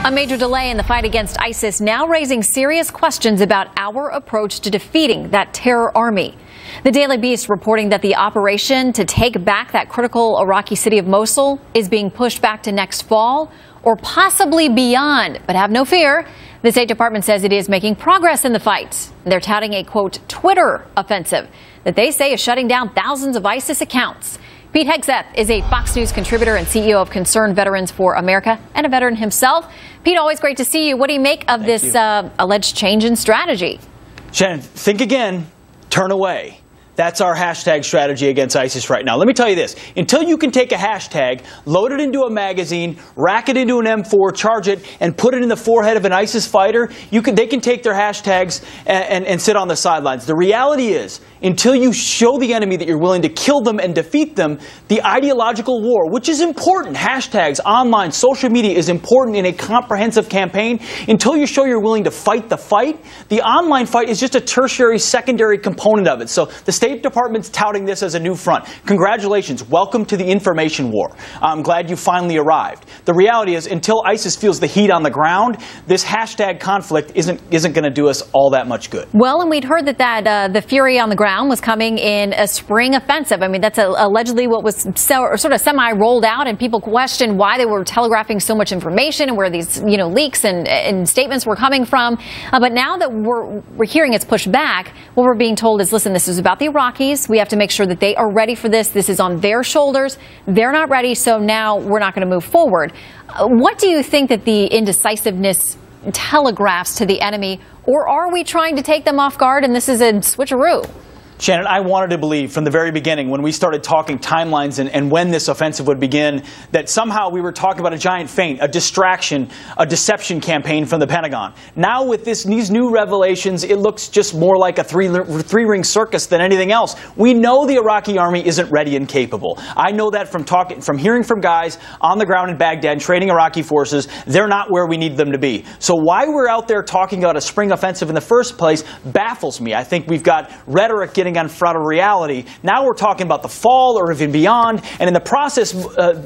A major delay in the fight against ISIS now raising serious questions about our approach to defeating that terror army. The Daily Beast reporting that the operation to take back that critical Iraqi city of Mosul is being pushed back to next fall or possibly beyond. But have no fear, the State Department says it is making progress in the fight. They're touting a, quote, Twitter offensive that they say is shutting down thousands of ISIS accounts. Pete Hegseth is a Fox News contributor and CEO of Concerned Veterans for America and a veteran himself. Pete, always great to see you. What do you make of this alleged change in strategy? Shannon, think again, turn away. That's our hashtag strategy against ISIS right now. Let me tell you this. Until you can take a hashtag, load it into a magazine, rack it into an M4, charge it, and put it in the forehead of an ISIS fighter, they can take their hashtags and sit on the sidelines. The reality is, until you show the enemy that you're willing to kill them and defeat them, the ideological war, which is important, hashtags, online, social media is important in a comprehensive campaign. Until you show you're willing to fight the fight, the online fight is just a tertiary, secondary component of it. So the State Department's touting this as a new front. Congratulations. Welcome to the information war. I'm glad you finally arrived. The reality is, until ISIS feels the heat on the ground, this hashtag conflict isn't going to do us all that much good. Well, and we'd heard that the fury on the ground was coming in a spring offensive. I mean, that's allegedly what was sort of semi-rolled out, and people questioned why they were telegraphing so much information and where these leaks and statements were coming from. But now that we're hearing it's pushed back, what we're being told is, listen, this is about the Iraqis. We have to make sure that they are ready for this. This is on their shoulders. They're not ready, so now we're not going to move forward. What do you think that the indecisiveness telegraphs to the enemy, or are we trying to take them off guard and this is a switcheroo? Shannon, I wanted to believe from the very beginning when we started talking timelines and when this offensive would begin that somehow we were talking about a giant feint, a distraction, a deception campaign from the Pentagon. Now with these new revelations, it looks just more like a three-ring circus than anything else. We know the Iraqi army isn't ready and capable. I know that from hearing from guys on the ground in Baghdad training Iraqi forces. They're not where we need them to be. So why we're out there talking about a spring offensive in the first place baffles me. I think we've got rhetoric getting in front of reality. Now we're talking about the fall or even beyond, and in the process,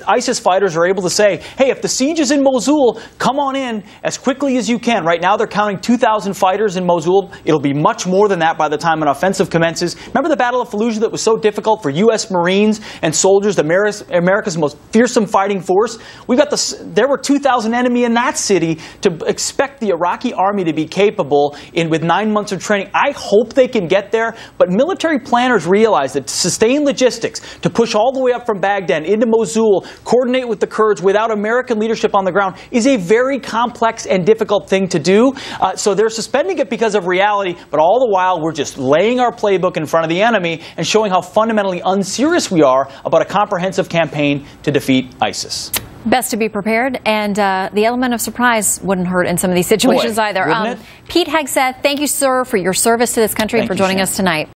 ISIS fighters are able to say, hey, if the siege is in Mosul, come on in as quickly as you can. Right now they're counting 2,000 fighters in Mosul. It'll be much more than that by the time an offensive commences. Remember the Battle of Fallujah that was so difficult for U.S. Marines and soldiers, America's most fearsome fighting force? There were 2,000 enemy in that city. To expect the Iraqi army to be capable with 9 months of training, I hope they can get there, but military planners realize that to sustain logistics, to push all the way up from Baghdad into Mosul, coordinate with the Kurds without American leadership on the ground is a very complex and difficult thing to do. So they're suspending it because of reality, but all the while we're just laying our playbook in front of the enemy and showing how fundamentally unserious we are about a comprehensive campaign to defeat ISIS. Best to be prepared, and the element of surprise wouldn't hurt in some of these situations either. Wouldn't it? Pete Hegseth, thank you, sir, for your service to this country and for joining us tonight.